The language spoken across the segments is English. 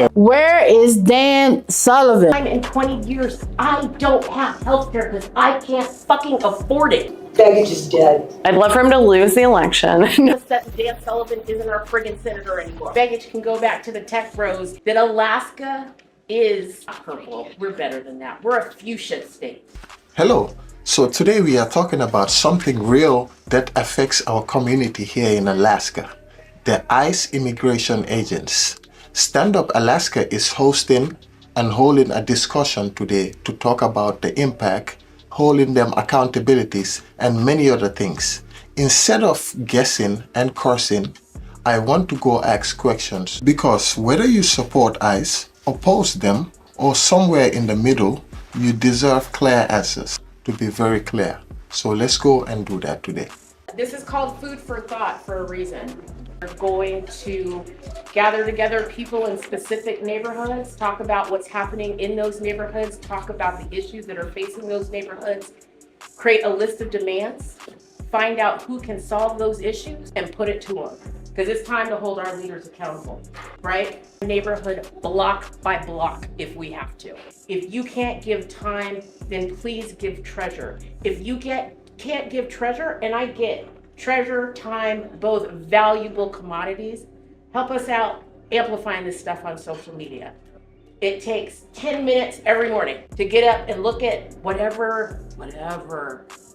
Where is Dan Sullivan? In 20 years, I don't have healthcare because I can't fucking afford it. Baggage is dead. I'd love for him to lose the election. That Dan Sullivan isn't our friggin' senator anymore. Baggage can go back to the tech bros. That Alaska is purple. We're better than that. We're a fuchsia state. Hello. So today we are talking about something real that affects our community here in Alaska. The ICE immigration agents. Stand Up Alaska is hosting and holding a discussion today to talk about the impact, holding them accountabilities, and many other things. Instead of guessing and cursing, I want to go ask questions, because whether you support ICE, oppose them, or somewhere in the middle, you deserve clear answers, to be very clear. So let's go and do that today. This is called food for thought for a reason. We're going to gather together people in specific neighborhoods, talk about what's happening in those neighborhoods, talk about the issues that are facing those neighborhoods, create a list of demands, find out who can solve those issues, and put it to them. Because it's time to hold our leaders accountable, right? Neighborhood block by block if we have to. If you can't give time, then please give treasure. If you can't give treasure, and I get treasure, time, both valuable commodities, help us out amplifying this stuff on social media. It takes 10 minutes every morning to get up and look at whatever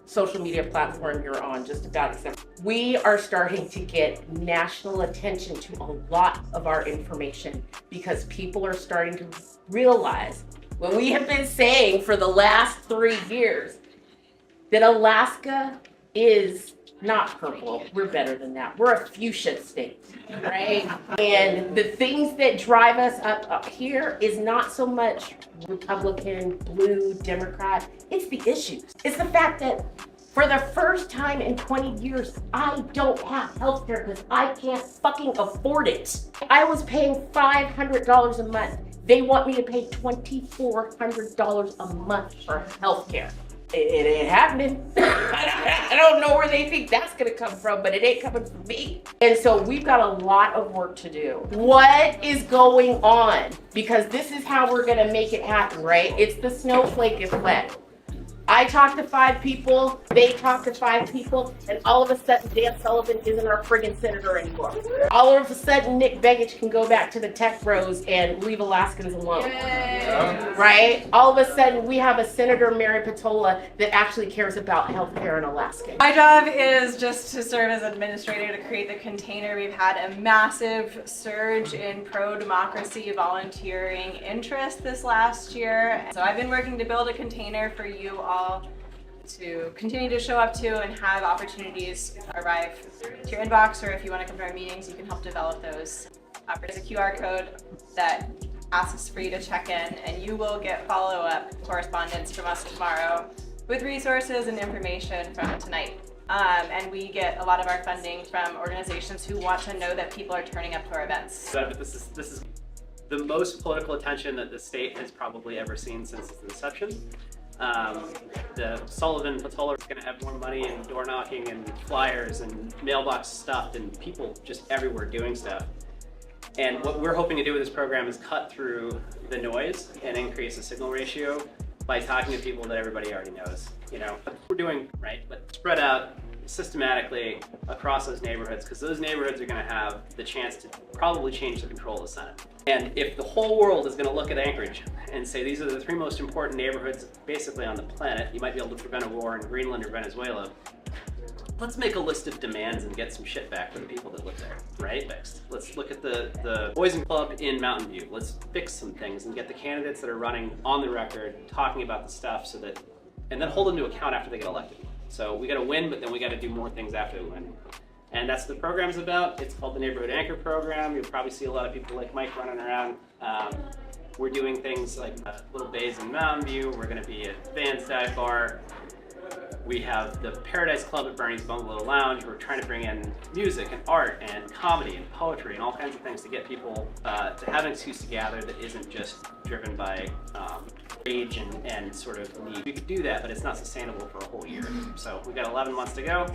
social media platform you're on, just about except. We are starting to get national attention to a lot of our information because people are starting to realize what we have been saying for the last 3 years, that Alaska is not purple. We're better than that. We're a fuchsia state, right? And the things that drive us up here is not so much Republican, blue, Democrat. It's the issues. It's the fact that for the first time in 20 years, I don't have healthcare because I can't fucking afford it. I was paying $500 a month. They want me to pay $2,400 a month for healthcare. It ain't happening. I don't know where they think that's gonna come from, but it ain't coming from me. And so we've got a lot of work to do. What is going on? Because this is how we're gonna make it happen, right? It's the snowflake effect. I talked to 5 people, they talked to 5 people, and all of a sudden Dan Sullivan isn't our friggin' senator anymore. All of a sudden Nick Begich can go back to the tech bros and leave Alaskans alone. Right? All of a sudden we have a Senator Mary Patola that actually cares about healthcare in Alaska. My job is just to serve as administrator to create the container. We've had a massive surge in pro-democracy volunteering interest this last year. So I've been working to build a container for you all to continue to show up to and have opportunities arrive to your inbox, or if you want to come to our meetings, you can help develop those. There's a QR code that asks for you to check in, and you will get follow-up correspondence from us tomorrow with resources and information from tonight. And we get a lot of our funding from organizations who want to know that people are turning up to our events. This is the most political attention that the state has probably ever seen since its inception. The Sullivan Patola is going to have more money and door knocking and flyers and mailbox stuff and people just everywhere doing stuff. And what we're hoping to do with this program is cut through the noise and increase the signal ratio by talking to people that everybody already knows. You know, we're doing right, but spread out systematically across those neighborhoods, because those neighborhoods are going to have the chance to probably change the control of the Senate. And if the whole world is going to look at Anchorage and say these are the 3 most important neighborhoods basically on the planet, you might be able to prevent a war in Greenland or Venezuela. Let's make a list of demands and get some shit back for the people that live there, right? Next, let's look at the Boys and Club in Mountain View. Let's fix some things and get the candidates that are running on the record talking about the stuff, so that, and then hold them to account after they get elected. So we got to win, but then we got to do more things after we win. And that's what the program's about. It's called the Neighborhood Anchor Program. You'll probably see a lot of people like Mike running around. We're doing things like Little Bays in Mountain View. We're going to be at Van's Dive Bar. We have the Paradise Club at Bernie's Bungalow Lounge. We're trying to bring in music and art and comedy and poetry and all kinds of things to get people to have an excuse to gather that isn't just driven by rage and sort of need. We could do that, but it's not sustainable for a whole year. So we've got 11 months to go.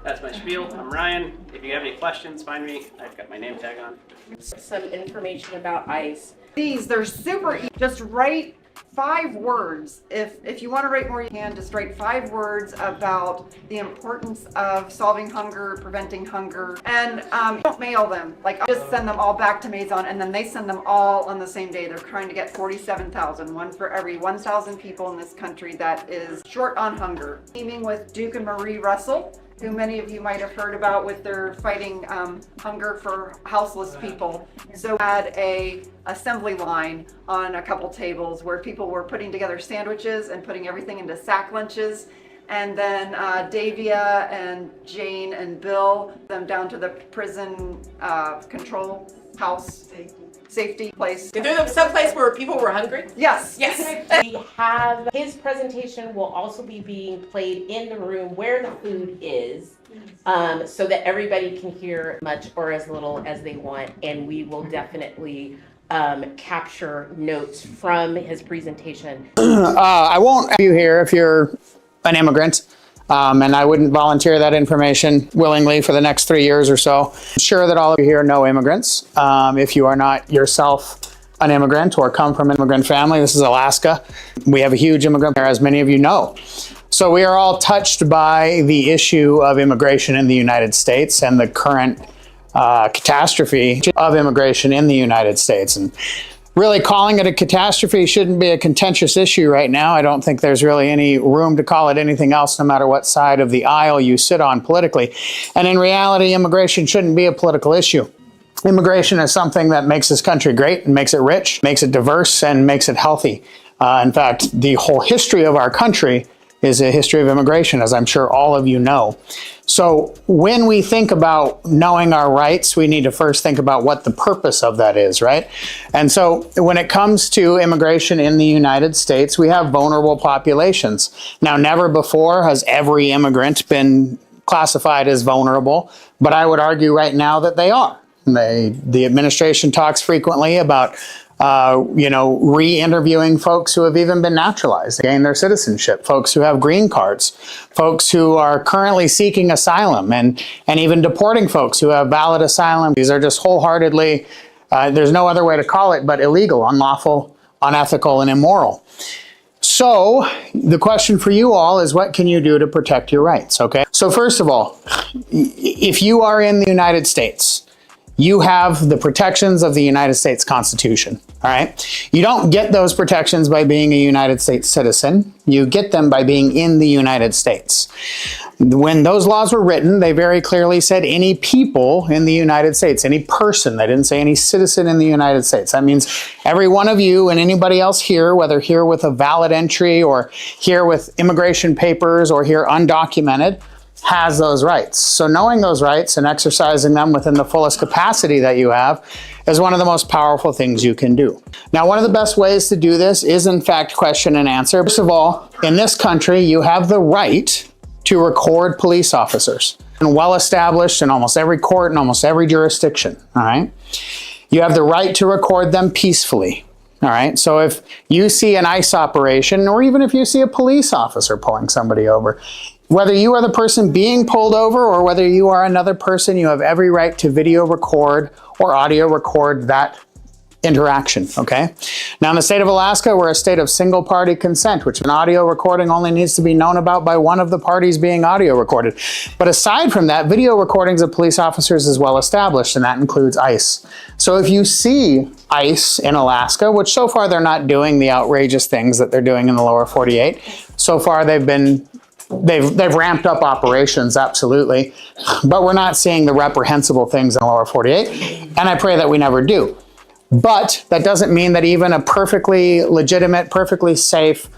That's my spiel. I'm Ryan. If you have any questions, find me. I've got my name tag on. Some information about ICE. They're super easy. Just write 5 words. If you want to write more, you can. Just write 5 words about the importance of solving hunger, preventing hunger, and don't mail them. Like, I'll just send them all back to Maison, and then they send them all on the same day. They're trying to get 47,000, one for every 1,000 people in this country that is short on hunger. Teaming with Duke and Marie Russell, who many of you might have heard about with their fighting hunger for houseless people. So we had a assembly line on a couple tables where people were putting together sandwiches and putting everything into sack lunches. And then Davia and Jane and Bill, them down to the prison control house safety place. Is there some place where people were hungry? Yes. Yes. We have, his presentation will also be being played in the room where the food is, so that everybody can hear much or as little as they want. And we will definitely capture notes from his presentation. I won't have you here if you're an immigrant. And I wouldn't volunteer that information willingly for the next 3 years or so. I'm sure that all of you here know immigrants. If you are not yourself an immigrant or come from an immigrant family, this is Alaska. We have a huge immigrant there, as many of you know. So we are all touched by the issue of immigration in the United States and the current catastrophe of immigration in the United States. And really calling it a catastrophe shouldn't be a contentious issue right now. I don't think there's really any room to call it anything else, no matter what side of the aisle you sit on politically. And in reality, immigration shouldn't be a political issue. Immigration is something that makes this country great and makes it rich, makes it diverse, and makes it healthy. In fact, the whole history of our country is a history of immigration, as I'm sure all of you know. So when we think about knowing our rights, we need to first think about what the purpose of that is, right? And so when it comes to immigration in the United States, we have vulnerable populations. Now, never before has every immigrant been classified as vulnerable, but I would argue right now that they are. The administration talks frequently about re-interviewing folks who have even been naturalized, gain their citizenship, folks who have green cards, folks who are currently seeking asylum, and even deporting folks who have valid asylum. These are just wholeheartedly, there's no other way to call it, but illegal, unlawful, unethical, and immoral. So the question for you all is, what can you do to protect your rights, okay? So first of all, if you are in the United States, you have the protections of the United States Constitution, all right? You don't get those protections by being a United States citizen. You get them by being in the United States. When those laws were written, they very clearly said any people in the United States, any person. They didn't say any citizen in the United States. That means every one of you and anybody else here, whether here with a valid entry or here with immigration papers or here undocumented, has those rights. So knowing those rights and exercising them within the fullest capacity that you have is one of the most powerful things you can do. Now, one of the best ways to do this is, in fact, question and answer. First of all, in this country, you have the right to record police officers, and well established in almost every court and almost every jurisdiction, all right? You have the right to record them peacefully. All right, so if you see an ICE operation, or even if you see a police officer pulling somebody over, whether you are the person being pulled over or whether you are another person, you have every right to video record or audio record that interaction, okay? Now, in the state of Alaska, we're a state of single-party consent, which an audio recording only needs to be known about by one of the parties being audio recorded. But aside from that, video recordings of police officers is well established, and that includes ICE. So if you see ICE in Alaska, which so far they're not doing the outrageous things that they're doing in the lower 48, so far they've ramped up operations, absolutely, but we're not seeing the reprehensible things in the lower 48, and I pray that we never do. But that doesn't mean that even a perfectly legitimate, perfectly safe,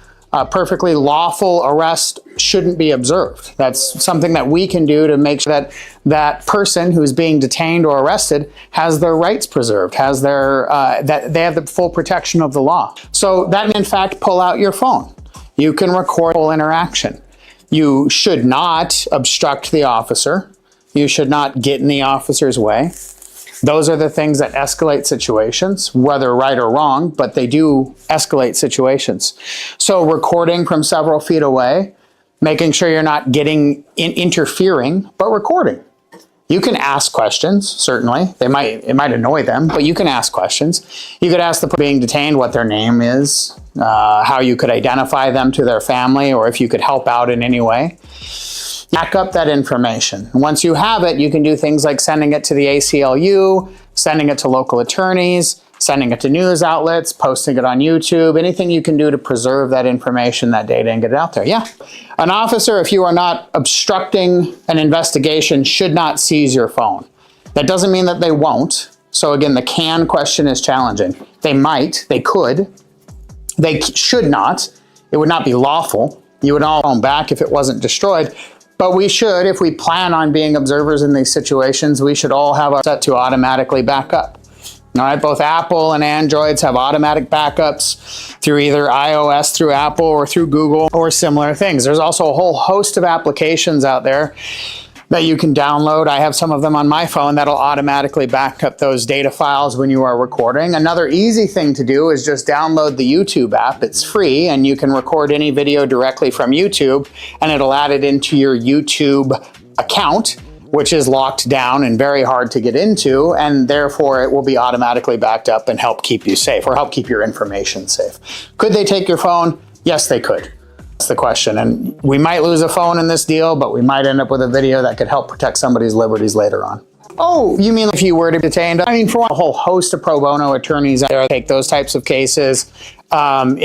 perfectly lawful arrest shouldn't be observed. That's something that we can do to make sure that that person who's being detained or arrested has their rights preserved, has their that they have the full protection of the law. So that, in fact, pull out your phone. You can record full interaction. You should not obstruct the officer. You should not get in the officer's way. Those are the things that escalate situations, whether right or wrong, but they do escalate situations. So recording from several feet away making sure you're not interfering, but recording. You can ask questions, certainly. It might annoy them, but you can ask questions. You could ask the person being detained what their name is, how you could identify them to their family, or if you could help out in any way. Back up that information. Once you have it, you can do things like sending it to the ACLU, sending it to local attorneys, sending it to news outlets, posting it on YouTube, anything you can do to preserve that information, that data, and get it out there. Yeah. An officer, if you are not obstructing an investigation, should not seize your phone. That doesn't mean that they won't. So again, the can question is challenging. They might, they could, they should not. It would not be lawful. You would all phone back if it wasn't destroyed. But we should, if we plan on being observers in these situations, we should all have our set to automatically back up. All right, both Apple and Androids have automatic backups through either iOS, through Apple, or through Google, or similar things. There's also a whole host of applications out there that you can download. I have some of them on my phone that'll automatically back up those data files when you are recording. Another easy thing to do is just download the YouTube app. It's free, and you can record any video directly from YouTube, and it'll add it into your YouTube account, which is locked down and very hard to get into, and therefore it will be automatically backed up and help keep you safe, or help keep your information safe. Could they take your phone? Yes, they could. That's the question. And we might lose a phone in this deal, but we might end up with a video that could help protect somebody's liberties later on. Oh, you mean if you were to be detained? I mean, for a whole host of pro bono attorneys out there take those types of cases. Likely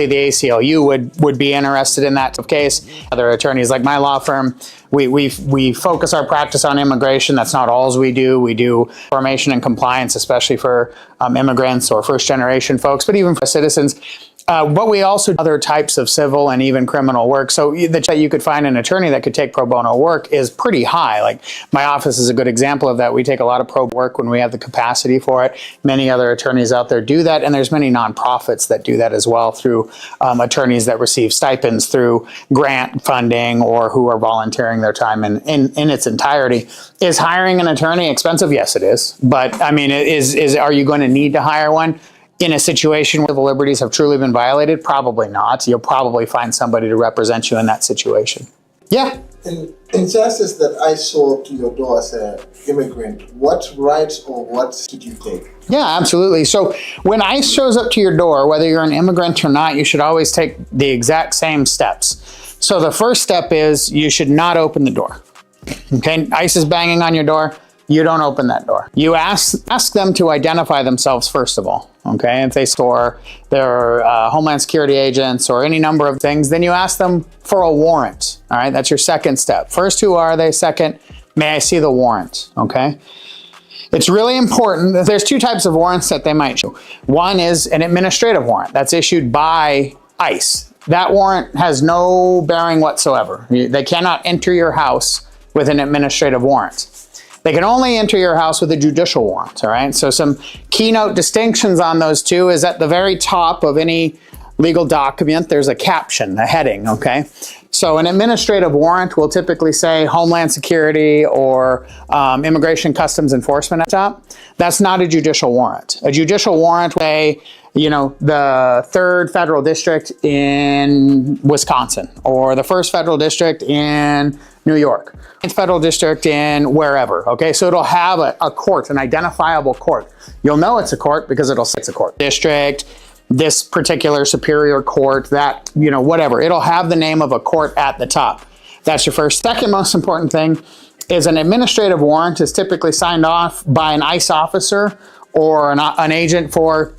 the ACLU would be interested in that case. Other attorneys like my law firm, we focus our practice on immigration. That's not all we do. We do formation and compliance, especially for immigrants or first generation folks, but even for citizens. But we also do other types of civil and even criminal work. So that you could find an attorney that could take pro bono work is pretty high. Like my office is a good example of that. We take a lot of pro work when we have the capacity for it. Many other attorneys out there do that. And there's many nonprofits that do that as well through attorneys that receive stipends through grant funding or who are volunteering their time in its entirety. Is hiring an attorney expensive? Yes, it is. But I mean, are you going to need to hire one? In a situation where the liberties have truly been violated? Probably not. You'll probably find somebody to represent you in that situation. Yeah. In justice that I saw to your door as an immigrant, what rights or what did you take? Yeah, absolutely. So when ICE shows up to your door, whether you're an immigrant or not, you should always take the exact same steps. So the first step is you should not open the door. Okay, ICE is banging on your door. You don't open that door. You ask them to identify themselves first of all, okay? If they store their Homeland Security agents or any number of things, then you ask them for a warrant, all right? That's your second step. First, who are they? Second, may I see the warrant, okay? It's really important. There's two types of warrants that they might issue. One is an administrative warrant that's issued by ICE. That warrant has no bearing whatsoever. They cannot enter your house with an administrative warrant. They can only enter your house with a judicial warrant, all right? So some keynote distinctions on those two is at the very top of any legal document, there's a caption, a heading, okay? So an administrative warrant will typically say Homeland Security or Immigration Customs Enforcement at the top. That's not a judicial warrant. A judicial warrant will say, the 3rd Federal District in Wisconsin, or the 1st Federal District in New York, 9th Federal District in wherever, okay? So it'll have a court, an identifiable court. You'll know it's a court because it'll say it's a court. District, this particular superior court, that, whatever. It'll have the name of a court at the top. That's your first. Second most important thing is an administrative warrant is typically signed off by an ICE officer or an agent for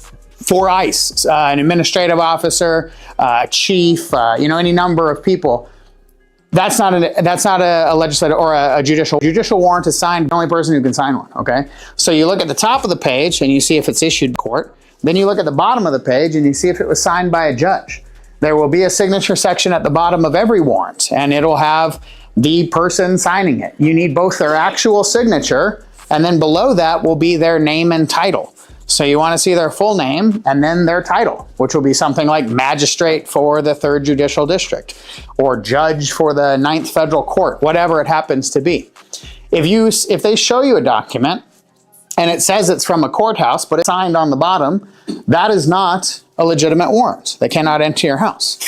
ICE, an administrative officer, chief, any number of people. That's not a legislative or a judicial. Judicial warrant is signed by the only person who can sign one, okay? So you look at the top of the page and you see if it's issued in court. Then you look at the bottom of the page and you see if it was signed by a judge. There will be a signature section at the bottom of every warrant, and it'll have the person signing it. You need both their actual signature, and then below that will be their name and title. So you want to see their full name and then their title, which will be something like magistrate for the 3rd Judicial District or judge for the 9th Federal Court, whatever it happens to be. If they show you a document and it says it's from a courthouse, but it's signed on the bottom that is not a legitimate warrant. They cannot enter your house.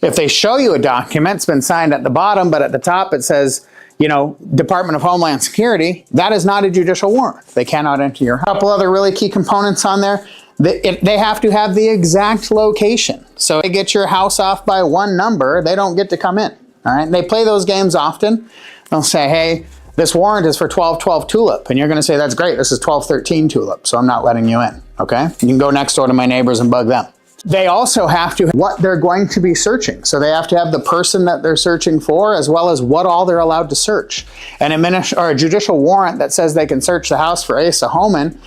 If they show you a document, it's been signed at the bottom, but at the top it says, you know, Department of Homeland Security, that is not a judicial warrant. They cannot enter your house. A couple other really key components on there. They have to have the exact location. So if they get your house off by one number, they don't get to come in. All right. They play those games often. They'll say, hey, this warrant is for 1212 Tulip. And you're going to say, that's great. This is 1213 Tulip. So I'm not letting you in. Okay. You can go next door to my neighbors and bug them. They also have to have what they're going to be searching. So they have to have the person that they're searching for, as well as what all they're allowed to search. A judicial warrant that says they can search the house for Asa Homan,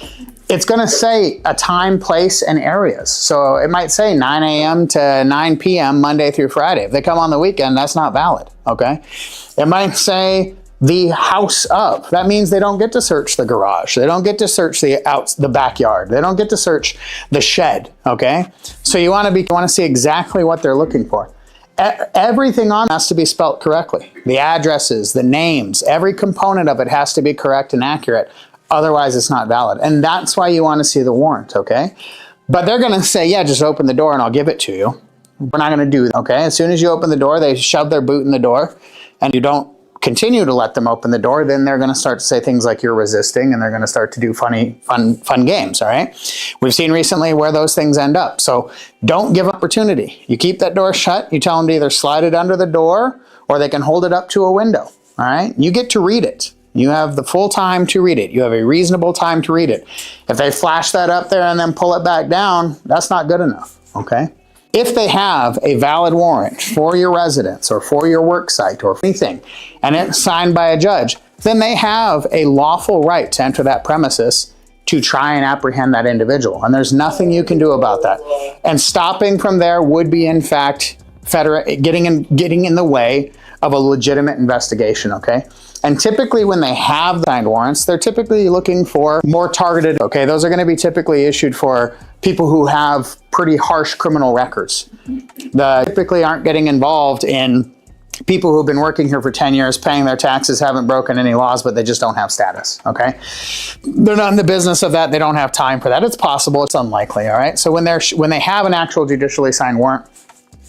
it's going to say a time, place, and areas. So it might say 9 a.m. to 9 p.m. Monday through Friday. If they come on the weekend, that's not valid, okay? It might say the house of. That means they don't get to search the garage. They don't get to search the backyard. They don't get to search the shed, okay? So you want to see exactly what they're looking for. Everything on it has to be spelt correctly. The addresses, the names, every component of it has to be correct and accurate. Otherwise, it's not valid. And that's why you want to see the warrant, okay? But they're going to say, yeah, just open the door and I'll give it to you. We're not going to do that, okay? As soon as you open the door, they shove their boot in the door and you don't continue to let them open the door, then they're going to start to say things like you're resisting and they're going to start to do fun games, all right? We've seen recently where those things end up. So don't give opportunity. You keep that door shut. You tell them to either slide it under the door or they can hold it up to a window, all right? You get to read it. You have the full time to read it. You have a reasonable time to read it. If they flash that up there and then pull it back down, that's not good enough, okay? If they have a valid warrant for your residence or for your work site or anything, and it's signed by a judge, then they have a lawful right to enter that premises to try and apprehend that individual. And there's nothing you can do about that. And stopping from there would be, in fact, getting in the way of a legitimate investigation, okay? And typically when they have signed warrants, they're typically looking for more targeted, okay? Those are going to be typically issued for people who have pretty harsh criminal records. They typically aren't getting involved in people who've been working here for 10 years, paying their taxes, haven't broken any laws, but they just don't have status, okay? They're not in the business of that. They don't have time for that. It's possible. It's unlikely, all right? So when they have an actual judicially signed warrant,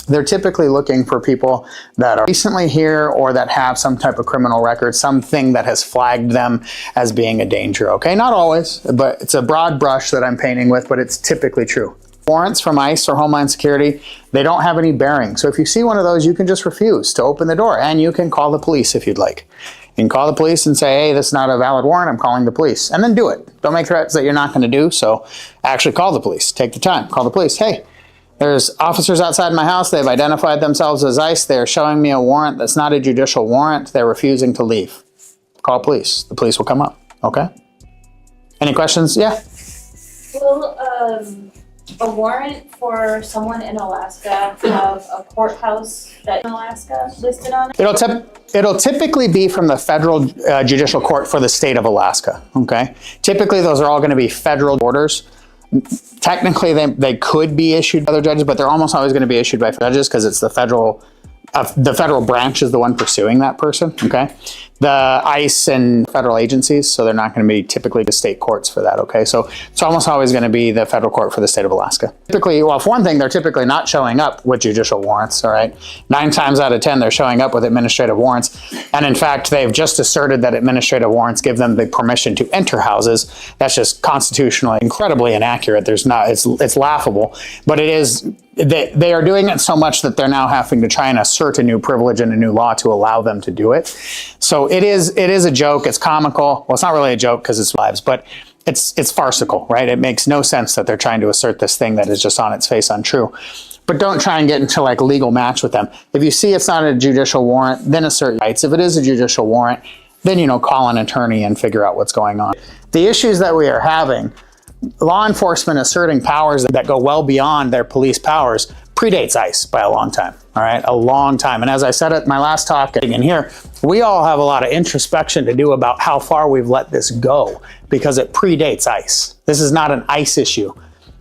they're typically looking for people that are recently here or that have some type of criminal record, something that has flagged them as being a danger, okay? Not always, but it's a broad brush that I'm painting with, but it's typically true. Warrants from ICE or Homeland Security, they don't have any bearing. So if you see one of those, you can just refuse to open the door and you can call the police if you'd like. You can call the police and say, hey, this is not a valid warrant, I'm calling the police. And then do it. Don't make threats that you're not going to do, so actually call the police. Take the time, call the police. Hey, there's officers outside my house. They've identified themselves as ICE. They're showing me a warrant that's not a judicial warrant. They're refusing to leave. Call police. The police will come up. Okay? Any questions? Yeah? Will a warrant for someone in Alaska have a courthouse that in Alaska listed on it? It'll typically be from the federal judicial court for the state of Alaska. Okay? Typically, those are all going to be federal orders. Technically, they could be issued by other judges, but they're almost always going to be issued by judges because it's the federal branch is the one pursuing that person, okay? The ICE and federal agencies, so they're not going to be typically the state courts for that, okay? So it's almost always going to be the federal court for the state of Alaska. Typically, well, for one thing, they're typically not showing up with judicial warrants, all right? 9 times out of 10, they're showing up with administrative warrants. And in fact, they've just asserted that administrative warrants give them the permission to enter houses. That's just constitutionally incredibly inaccurate. It's laughable, but it is. They are doing it so much that they're now having to try and assert a new privilege and a new law to allow them to do it. So it is a joke. It's comical. Well, it's not really a joke because it's lives, but it's farcical, right? It makes no sense that they're trying to assert this thing that is just on its face untrue. But don't try and get into like a legal match with them. If you see it's not a judicial warrant, then assert your rights. If it is a judicial warrant, then, call an attorney and figure out what's going on. The issues that we are having, law enforcement asserting powers that go well beyond their police powers predates ICE by a long time, all right? A long time. And as I said at my last talk in here, we all have a lot of introspection to do about how far we've let this go because it predates ICE. This is not an ICE issue.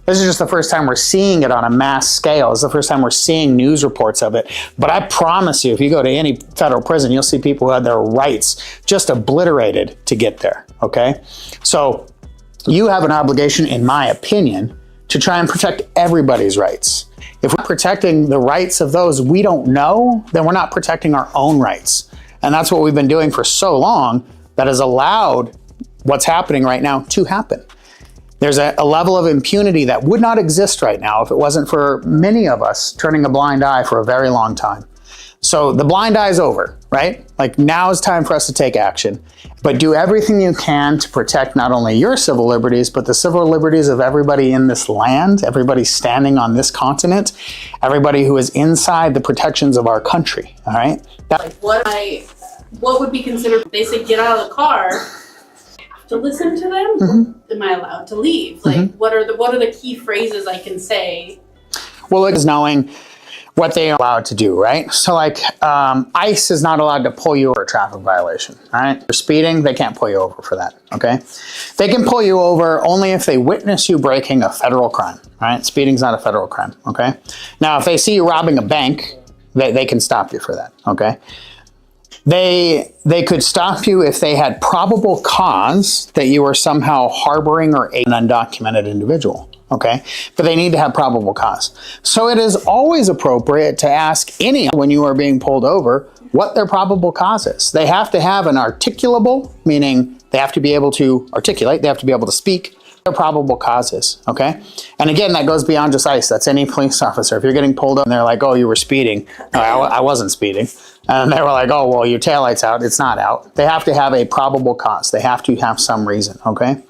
This is just the first time we're seeing it on a mass scale. It's the first time we're seeing news reports of it. But I promise you, if you go to any federal prison, you'll see people who had their rights just obliterated to get there, okay? So you have an obligation, in my opinion, to try and protect everybody's rights. If we're protecting the rights of those we don't know, then we're not protecting our own rights. And that's what we've been doing for so long that has allowed what's happening right now to happen. There's a level of impunity that would not exist right now if it wasn't for many of us turning a blind eye for a very long time. So the blind eye is over, right? Like now is time for us to take action, but do everything you can to protect not only your civil liberties, but the civil liberties of everybody in this land, everybody standing on this continent, everybody who is inside the protections of our country, all right? What would be considered, they say get out of the car, to listen to them? Mm-hmm. Am I allowed to leave? Like, what are the key phrases I can say? Well, it's knowing what they are allowed to do, right? So like ICE is not allowed to pull you over a traffic violation, all right? For speeding, they can't pull you over for that, okay? They can pull you over only if they witness you breaking a federal crime, all right? Speeding's not a federal crime, okay? Now, if they see you robbing a bank, they can stop you for that, okay? They could stop you if they had probable cause that you were somehow harboring or an undocumented individual, okay? But they need to have probable cause. So it is always appropriate to ask anyone when you are being pulled over what their probable cause is. They have to have an articulable, meaning they have to be able to articulate, they have to be able to speak their probable causes, okay? And again, that goes beyond just ICE. That's any police officer. If you're getting pulled up and they're like, oh, you were speeding. No, I wasn't speeding. And they were like, oh, well, your taillight's out. It's not out. They have to have a probable cause. They have to have some reason, okay?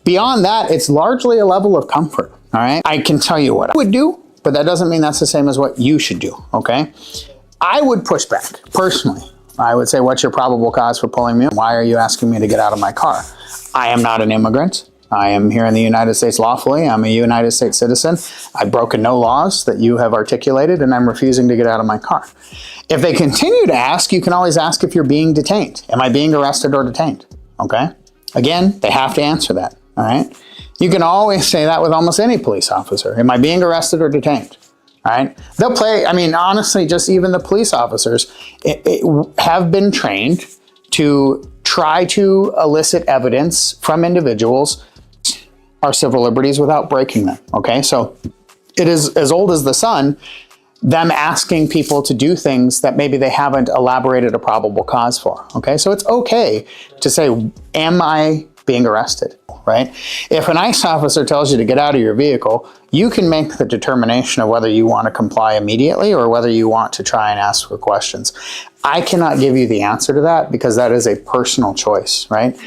Beyond that, it's largely a level of comfort, all right? I can tell you what I would do, but that doesn't mean that's the same as what you should do, okay? I would push back, personally. I would say, what's your probable cause for pulling me? Why are you asking me to get out of my car? I am not an immigrant. I am here in the United States lawfully. I'm a United States citizen. I've broken no laws that you have articulated, and I'm refusing to get out of my car. If they continue to ask, you can always ask if you're being detained. Am I being arrested or detained? Okay? Again, they have to answer that, all right? You can always say that with almost any police officer. Am I being arrested or detained? All right? They'll play, I mean, honestly, just even the police officers have been trained to try to elicit evidence from individuals our civil liberties without breaking them, okay? So it is as old as the sun, them asking people to do things that maybe they haven't elaborated a probable cause for, okay? So it's okay to say, am I being arrested, right? If an ICE officer tells you to get out of your vehicle, you can make the determination of whether you want to comply immediately or whether you want to try and ask for questions. I cannot give you the answer to that because that is a personal choice, right?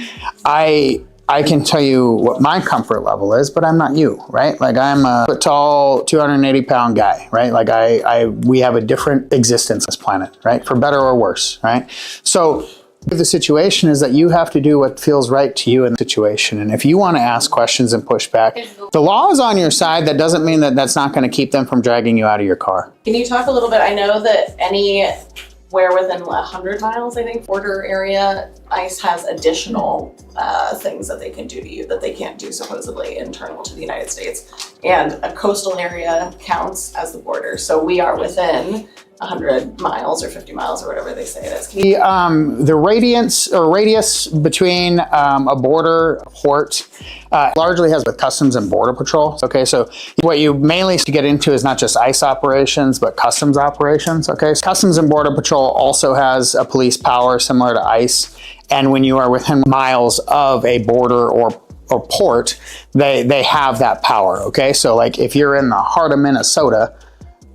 I can tell you what my comfort level is, but I'm not you, right? Like I'm a tall, 280-pound guy, right? Like we have a different existence on this planet, right? For better or worse, right? So the situation is that you have to do what feels right to you in the situation. And if you want to ask questions and push back, the law is on your side. That doesn't mean that that's not going to keep them from dragging you out of your car. Can you talk a little bit, I know that anywhere within 100 miles, I think, border area, ICE has additional things that they can do to you that they can't do supposedly internal to the United States. And a coastal area counts as the border. So we are within 100 miles or 50 miles or whatever they say it is. The radius between a border port largely has with Customs and Border Patrol. Okay, so what you mainly get into is not just ICE operations, but customs operations. Okay, so Customs and Border Patrol also has a police power similar to ICE. And when you are within miles of a border or port, they have that power. Okay, so like if you're in the heart of Minnesota,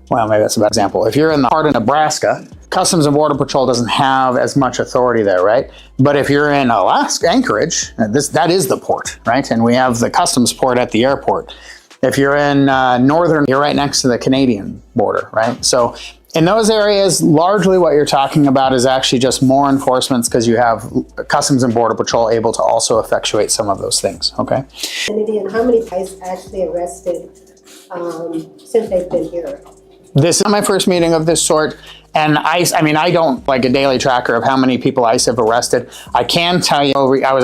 well, maybe that's a bad example. If you're in the heart of Nebraska, Customs and Border Patrol doesn't have as much authority there, right? But if you're in Alaska, Anchorage, that is the port, right? And we have the customs port at the airport. If you're in northern, you're right next to the Canadian border, right? So in those areas, largely what you're talking about is actually just more enforcements because you have Customs and Border Patrol able to also effectuate some of those things, okay? And how many guys actually arrested since they've been here? This is my first meeting of this sort, and ICE, I mean, I don't like a daily tracker of how many people ICE have arrested. I can tell you,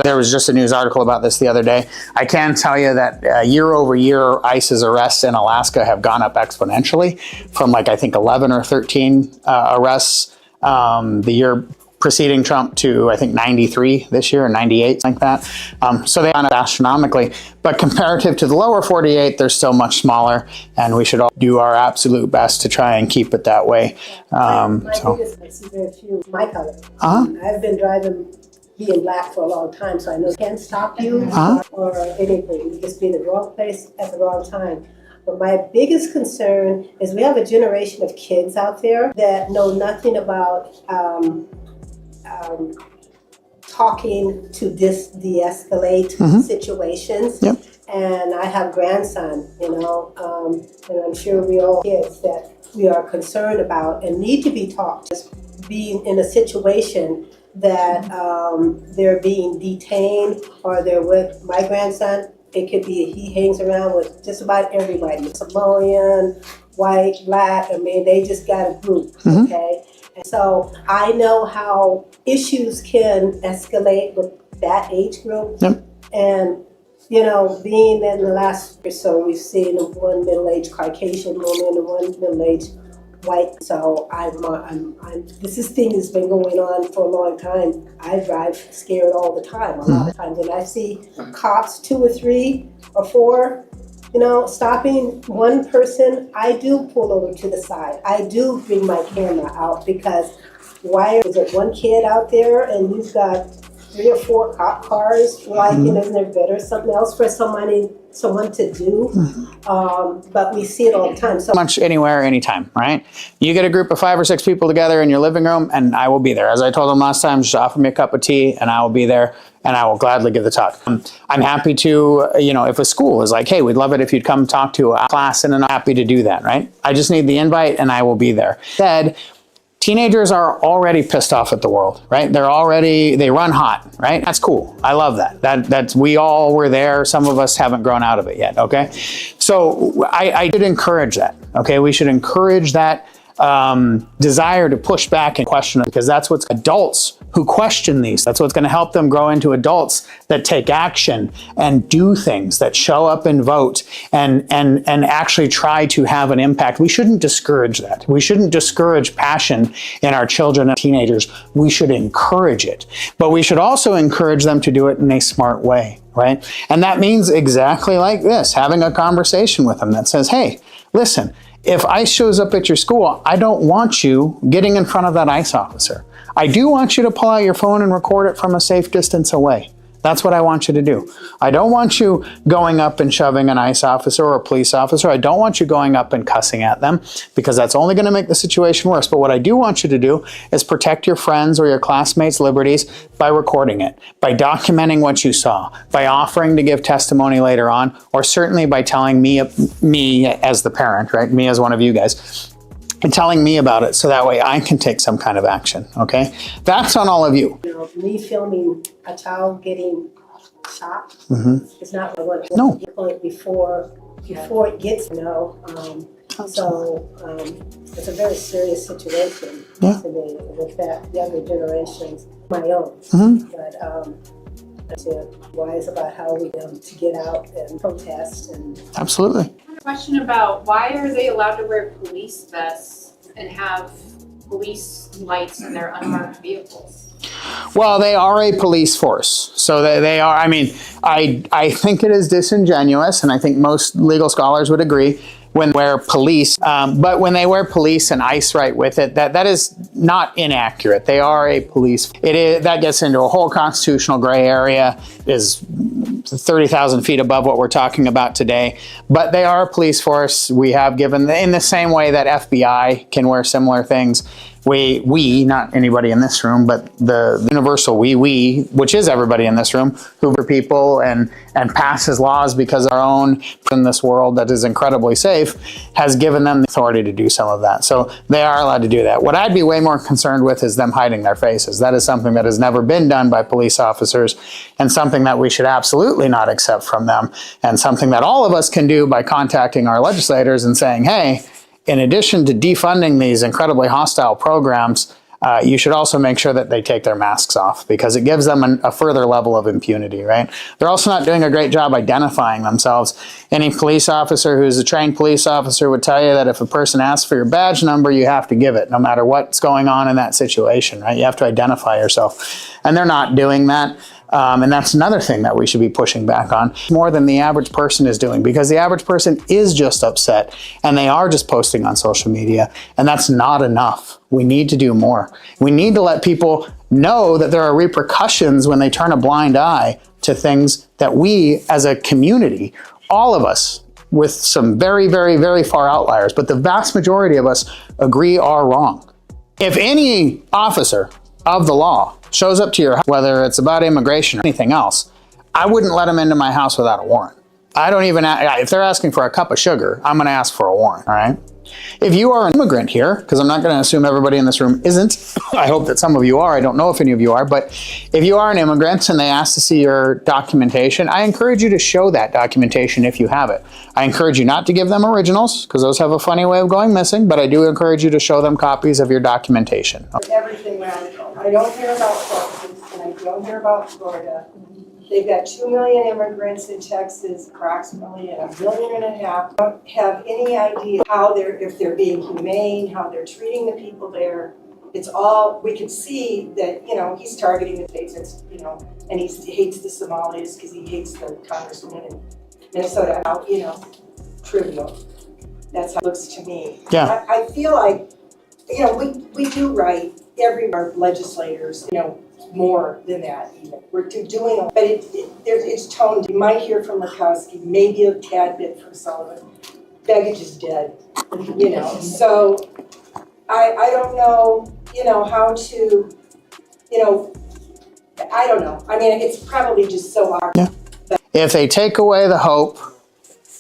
there was just a news article about this the other day. I can tell you that year over year, ICE's arrests in Alaska have gone up exponentially from like, I think 11 or 13 arrests the year preceding Trump to, I think, 93 this year, or 98, like that. So they are astronomically, but comparative to the lower 48, they're still much smaller, and we should all do our absolute best to try and keep it that way. My biggest, I see very few my color. I've been driving being black for a long time, so I know it can stop you or anything. You just be in the wrong place at the wrong time. But my biggest concern is we have a generation of kids out there that know nothing about talking to de-escalate situations. Yep. And I have grandson, and I'm sure we all kids that we are concerned about and need to be taught. Just being in a situation that they're being detained or they're with my grandson. It could be he hangs around with just about everybody, Samoan, white, black. I mean, they just got a group, okay? And so I know how issues can escalate with that age group. Yep. And, being in the last year or so, we've seen one middle-aged Caucasian woman and one middle-aged white. So this thing has been going on for a long time. I drive scared all the time. A lot of times when I see cops, 2 or 3 or 4, stopping one person, I do pull over to the side. I do bring my camera out because why is it one kid out there and you've got 3 or 4 cop cars? Isn't there better something else for someone to do? But we see it all the time. So Much anywhere, anytime, right? You get a group of 5 or 6 people together in your living room, and I will be there. As I told them last time, just offer me a cup of tea, and I will be there, and I will gladly give the talk. I'm happy to, if a school is like, hey, we'd love it if you'd come talk to a class, and I'm happy to do that, right? I just need the invite, and I will be there. Teenagers are already pissed off at the world, right? They run hot, right? That's cool. I love that. That's we all were there. Some of us haven't grown out of it yet, okay? So I should encourage that, okay? We should encourage that desire to push back and question it, because that's what's adults who question these. That's what's going to help them grow into adults that take action and do things, that show up and vote and actually try to have an impact. We shouldn't discourage that. We shouldn't discourage passion in our children and teenagers. We should encourage it, but we should also encourage them to do it in a smart way, right? And that means exactly like this, having a conversation with them that says, hey, listen, if ICE shows up at your school, I don't want you getting in front of that ICE officer. I do want you to pull out your phone and record it from a safe distance away. That's what I want you to do. I don't want you going up and shoving an ICE officer or a police officer. I don't want you going up and cussing at them, because that's only going to make the situation worse. But what I do want you to do is protect your friends or your classmates' liberties by recording it, by documenting what you saw, by offering to give testimony later on, or certainly by telling me as the parent, right? Me as one of you guys, and telling me about it, so that way I can take some kind of action, okay? That's on all of you. Me filming a child getting shot, it's not what I No. want to before it gets, so it's a very serious situation to me with that younger generations, my own. But wise about how we to get out and protest and Absolutely. Question about why are they allowed to wear police vests and have police lights in their unmarked vehicles? Well, they are a police force. So they are, I think it is disingenuous, and I think most legal scholars would agree, when they wear police, but when they wear police and ICE right with it, that is not inaccurate. They are a police. That gets into a whole constitutional gray area, is 30,000 feet above what we're talking about today. But they are a police force. We have given, in the same way that FBI can wear similar things, we, not anybody in this room, but the universal we, which is everybody in this room, who are people and passes laws because our own in this world that is incredibly safe, has given them the authority to do some of that. So they are allowed to do that. What I'd be way more concerned with is them hiding their faces. That is something that has never been done by police officers, and something that we should absolutely not accept from them, and something that all of us can do by contacting our legislators and saying, hey, in addition to defunding these incredibly hostile programs, you should also make sure that they take their masks off, because it gives them a further level of impunity, right? They're also not doing a great job identifying themselves. Any police officer who's a trained police officer would tell you that if a person asks for your badge number, you have to give it, no matter what's going on in that situation, right? You have to identify yourself. And they're not doing that. And that's another thing that we should be pushing back on more than the average person is doing, because the average person is just upset and they are just posting on social media, and that's not enough. We need to do more. We need to let people know that there are repercussions when they turn a blind eye to things that we as a community, all of us, with some very, very, very far outliers, but the vast majority of us agree are wrong. If any officer of the law shows up to your house, whether it's about immigration or anything else, I wouldn't let them into my house without a warrant. I don't even, if they're asking for a cup of sugar, I'm gonna ask for a warrant, all right? If you are an immigrant here, because I'm not gonna assume everybody in this room isn't, I hope that some of you are, I don't know if any of you are, but if you are an immigrant and they ask to see your documentation, I encourage you to show that documentation if you have it. I encourage you not to give them originals, because those have a funny way of going missing, but I do encourage you to show them copies of your documentation. Everything radical. I don't hear about Texas, and I don't hear about Florida. They've got 2 million immigrants in Texas, approximately, and 1.5 million. I don't have any idea how if they're being humane, how they're treating the people there. It's all, we can see that, he's targeting the states, and he hates the Somalis because he hates the congressman in Minnesota. Trivial. That's how it looks to me. Yeah. I feel like, we do right, every our legislators, more than that even. We're doing, but it's toned. You might hear from Murkowski, maybe a tad bit from Sullivan. Begich is dead, So I don't know, how to, I don't know. I mean, it's probably just so hard. Yeah. If they take away the hope,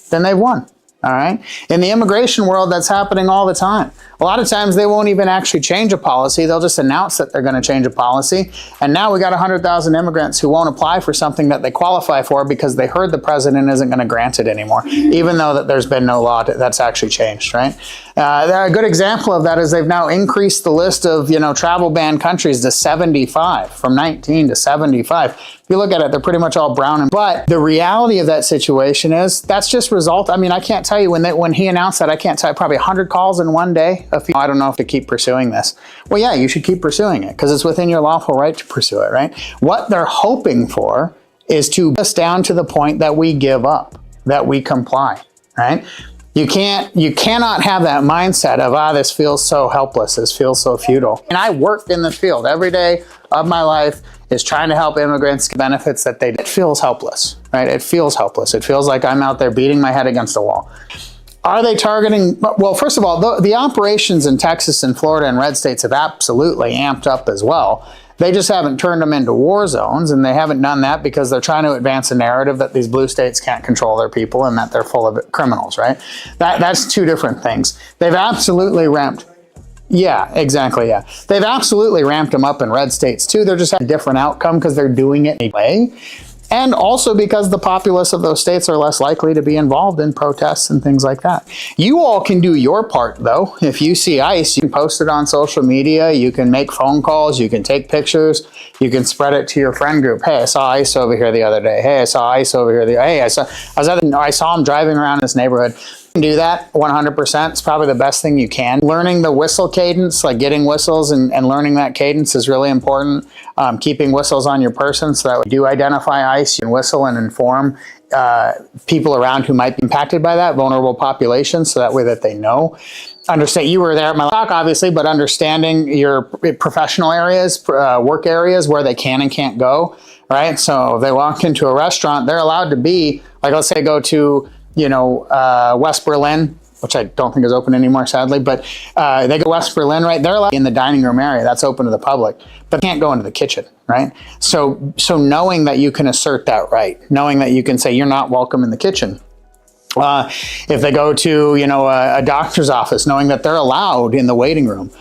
then they've won. All right. In the immigration world, that's happening all the time. A lot of times they won't even actually change a policy. They'll just announce that they're going to change a policy. And now we got 100,000 immigrants who won't apply for something that they qualify for because they heard the president isn't going to grant it anymore, even though that there's been no law that's actually changed, right? A good example of that is they've now increased the list of, travel ban countries to 75, from 19 to 75. If you look at it, they're pretty much all brown. But the reality of that situation is that's just result. I mean, I can't tell you when he announced that, I can't tell you, probably 100 calls in one day. I don't know if to keep pursuing this. Well, yeah, you should keep pursuing it because it's within your lawful right to pursue it, right? What they're hoping for is to get us down to the point that we give up, that we comply, right? You cannot have that mindset of, this feels so helpless, this feels so futile. And I work in this field every day of my life is trying to help immigrants get benefits that it feels helpless, right? It feels helpless. It feels like I'm out there beating my head against a wall. Are they targeting? Well, first of all, the operations in Texas and Florida and red states have absolutely amped up as well. They just haven't turned them into war zones, and they haven't done that because they're trying to advance a narrative that these blue states can't control their people and that they're full of criminals, right? That's two different things. They've absolutely ramped. Yeah, exactly, yeah. They've absolutely ramped them up in red states too. They're just having a different outcome because they're doing it anyway. And also because the populace of those states are less likely to be involved in protests and things like that. You all can do your part though. If you see ICE, you can post it on social media, you can make phone calls, you can take pictures, you can spread it to your friend group. Hey, I saw ICE over here the other day. Hey, I saw ICE over here. Hey, I saw him driving around this neighborhood. Do that 100%. It's probably the best thing you can. Learning the whistle cadence, like getting whistles and learning that cadence is really important. Keeping whistles on your person so that when you do identify ICE, you can whistle and inform people around who might be impacted by that, vulnerable populations, so that way that they know. Understand, you were there at my talk, obviously, but understanding your professional areas, work areas where they can and can't go, right? So if they walk into a restaurant, they're allowed to be, like let's say go to West Berlin, which I don't think is open anymore, sadly, but they go to West Berlin, right? They're allowed in the dining room area. That's open to the public, but they can't go into the kitchen, right? So knowing that you can assert that right, knowing that you can say you're not welcome in the kitchen. If they go to, a doctor's office, knowing that they're allowed in the waiting room,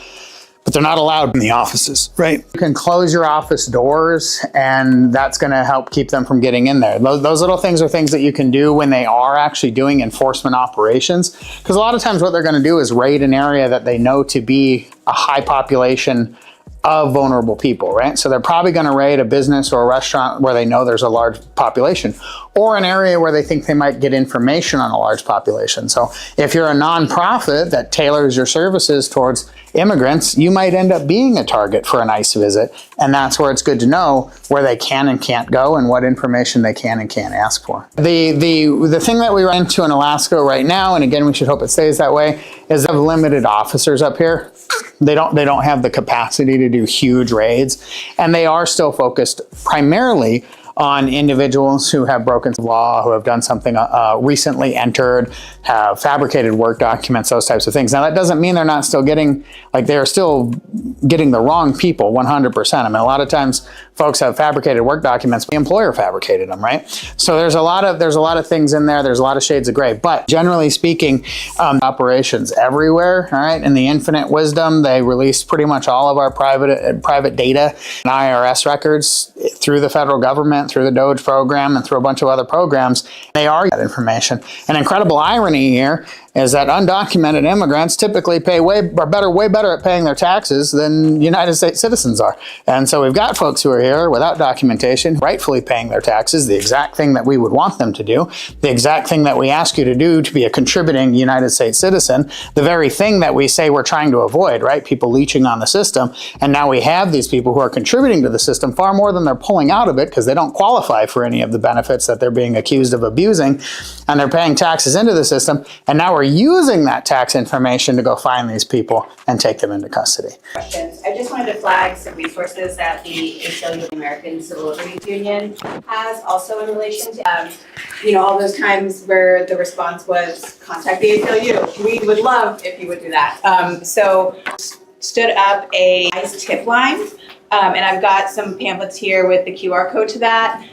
but they're not allowed in the offices, right? You can close your office doors and that's gonna help keep them from getting in there. Those little things are things that you can do when they are actually doing enforcement operations. Because a lot of times what they're gonna do is raid an area that they know to be a high population of vulnerable people, right? So they're probably going to raid a business or a restaurant where they know there's a large population, or an area where they think they might get information on a large population. So if you're a nonprofit that tailors your services towards immigrants, you might end up being a target for an ICE visit. And that's where it's good to know where they can and can't go and what information they can and can't ask for. The thing that we run into in Alaska right now, and again, we should hope it stays that way, is they have limited officers up here. They don't have the capacity to do huge raids, and they are still focused primarily on individuals who have broken the law, who have done something recently entered, have fabricated work documents, those types of things. Now, that doesn't mean they're not still getting, like, they're still getting the wrong people 100%. I mean, a lot of times folks have fabricated work documents, the employer fabricated them, right? So there's a lot of things in there. There's a lot of shades of gray, but generally speaking, operations everywhere, all right? In the infinite wisdom, they released pretty much all of our private data and IRS records through the federal government, through the DOGE program, and through a bunch of other programs. They are that information. An incredible irony here is that undocumented immigrants typically pay way better at paying their taxes than United States citizens are. And so we've got folks who are here without documentation, rightfully paying their taxes, the exact thing that we would want them to do, the exact thing that we ask you to do to be a contributing United States citizen, the very thing that we say we're trying to avoid, right? People leeching on the system. And now we have these people who are contributing to the system far more than they're pulling out of it because they don't qualify for any of the benefits that they're being accused of abusing, and they're paying taxes into the system. And now we're using that tax information to go find these people and take them into custody. Questions. I just wanted to flag some resources that the ACLU, American Civil Liberties Union, has also in relation to, all those times where the response was contact the ACLU. We would love if you would do that. So stood up a ICE tip line. And I've got some pamphlets here with the QR code to that.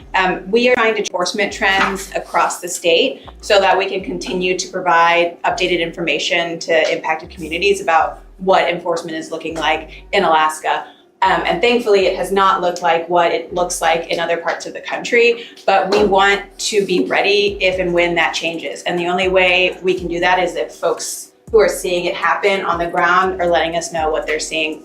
We are trying to enforcement trends across the state so that we can continue to provide updated information to impacted communities about what enforcement is looking like in Alaska. And thankfully, it has not looked like what it looks like in other parts of the country, but we want to be ready if and when that changes. And the only way we can do that is if folks who are seeing it happen on the ground are letting us know what they're seeing.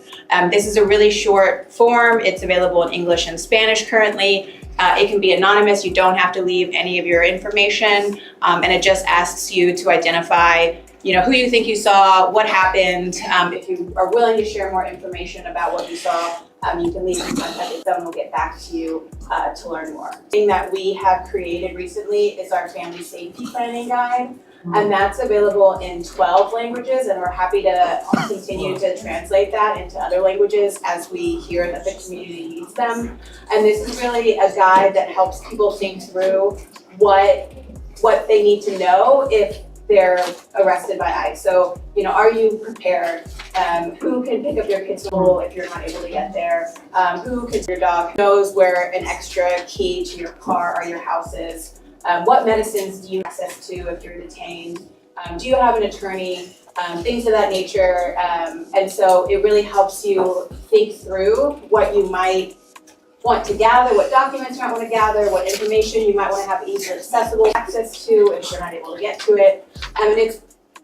This is a really short form. It's available in English and Spanish currently. It can be anonymous. You don't have to leave any of your information. And it just asks you to identify, who you think you saw, what happened. If you are willing to share more information about what you saw, you can leave some contact with them. We'll get back to you to learn more. The thing that we have created recently is our family safety planning guide. And that's available in 12 languages, and we're happy to continue to translate that into other languages as we hear that the community needs them. And this is really a guide that helps people think through what they need to know if they're arrested by ICE. So, are you prepared? Who can pick up your kids to school if you're not able to get there? Who can your dog knows where an extra key to your car or your house is? What medicines do you have access to if you're detained? Do you have an attorney? Things of that nature. And so it really helps you think through what you might want to gather, what documents you might want to gather, what information you might want to have easily accessible access to if you're not able to get to it. And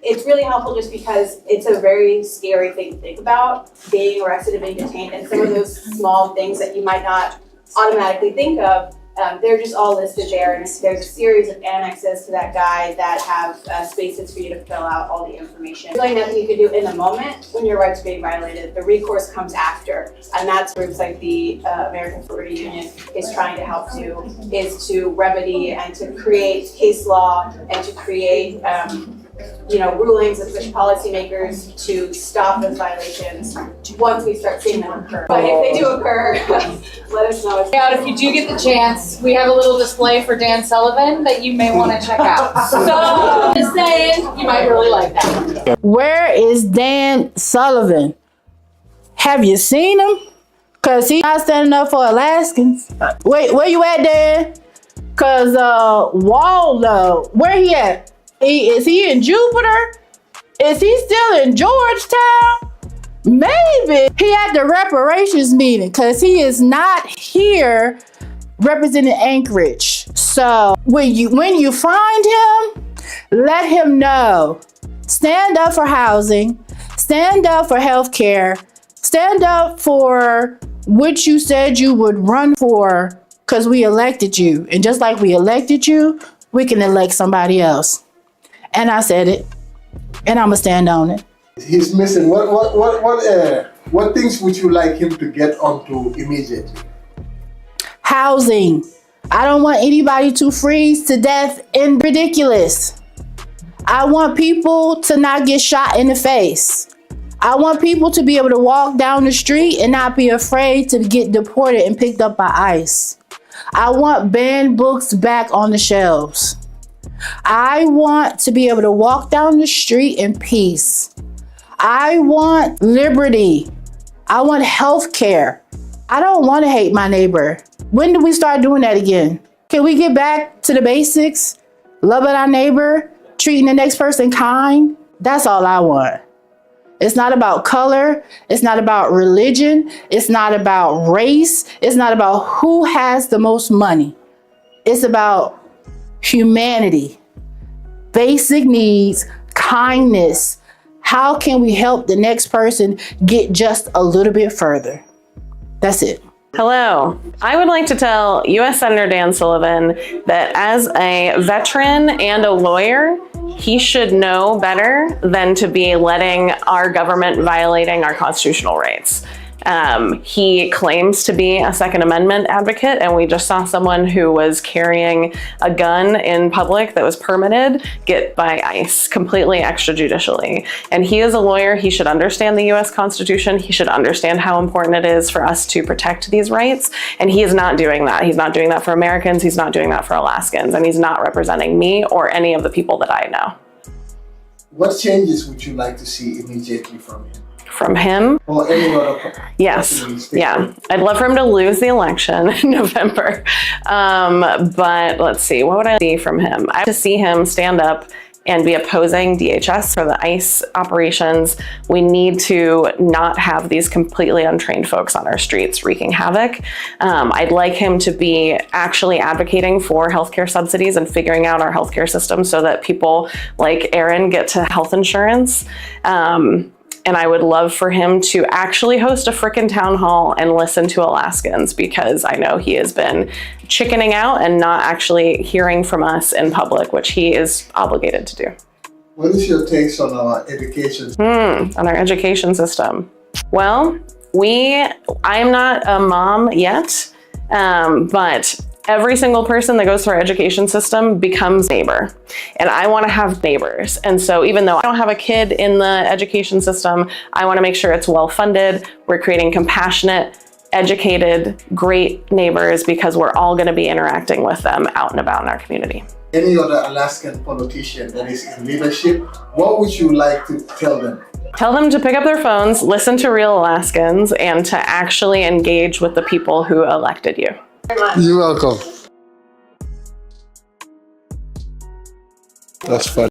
it's really helpful just because it's a very scary thing to think about, being arrested and being detained, and some of those small things that you might not automatically think of. They're just all listed there, and there's a series of annexes to that guide that have spaces for you to fill out all the information. There's really nothing you can do in the moment when your rights are being violated. The recourse comes after, and that's groups like the American Civil Liberties Union is trying to help do, is to remedy and to create case law and to create rulings that push policymakers to stop those violations once we start seeing them occur. But if they do occur, let us know. If you do get the chance, we have a little display for Dan Sullivan that you may want to check out. So, just saying, you might really like that. Where is Dan Sullivan? Have you seen him? Cause he's not standing up for Alaskans. Wait, where you at, Dan? Cause Waldo, where he at? Is he in Jupiter? Is he still in Georgetown? Maybe he at the reparations meeting because he is not here representing Anchorage. So when you find him, let him know. Stand up for housing, stand up for health care, stand up for what you said you would run for, because we elected you. And just like we elected you, we can elect somebody else. And I said it, and I'm gonna stand on it. He's missing. What things would you like him to get onto immediately? Housing. I don't want anybody to freeze to death in ridiculous. I want people to not get shot in the face. I want people to be able to walk down the street and not be afraid to get deported and picked up by ICE. I want banned books back on the shelves. I want to be able to walk down the street in peace. I want liberty. I want health care. I don't want to hate my neighbor. When do we start doing that again? Can we get back to the basics? Loving our neighbor, treating the next person kind? That's all I want. It's not about color. It's not about religion. It's not about race. It's not about who has the most money. It's about humanity, basic needs, kindness. How can we help the next person get just a little bit further? That's it. Hello. I would like to tell U.S. Senator Dan Sullivan that as a veteran and a lawyer, he should know better than to be letting our government violating our constitutional rights. He claims to be a Second Amendment advocate, and we just saw someone who was carrying a gun in public that was permitted get by ICE completely extrajudicially. And he is a lawyer. He should understand the US Constitution. He should understand how important it is for us to protect these rights. And he is not doing that. He's not doing that for Americans. He's not doing that for Alaskans. And he's not representing me or any of the people that I know. What changes would you like to see immediately from him? From him? Or any other? Yes, yeah. I'd love for him to lose the election in November. But let's see, what would I see from him? I have to see him stand up and be opposing DHS for the ICE operations. We need to not have these completely untrained folks on our streets wreaking havoc. I'd like him to be actually advocating for healthcare subsidies and figuring out our healthcare system so that people like Aaron get to health insurance. And I would love for him to actually host a frickin' town hall and listen to Alaskans, because I know he has been chickening out and not actually hearing from us in public, which he is obligated to do. What is your takes on our education? On our education system. Well, I am not a mom yet, but every single person that goes through our education system becomes a neighbor. And I want to have neighbors. And so even though I don't have a kid in the education system, I want to make sure it's well funded. We're creating compassionate, educated, great neighbors, because we're all going to be interacting with them out and about in our community. Any other Alaskan politician that is in leadership, what would you like to tell them? Tell them to pick up their phones, listen to real Alaskans, and to actually engage with the people who elected you. You're welcome. That's fun.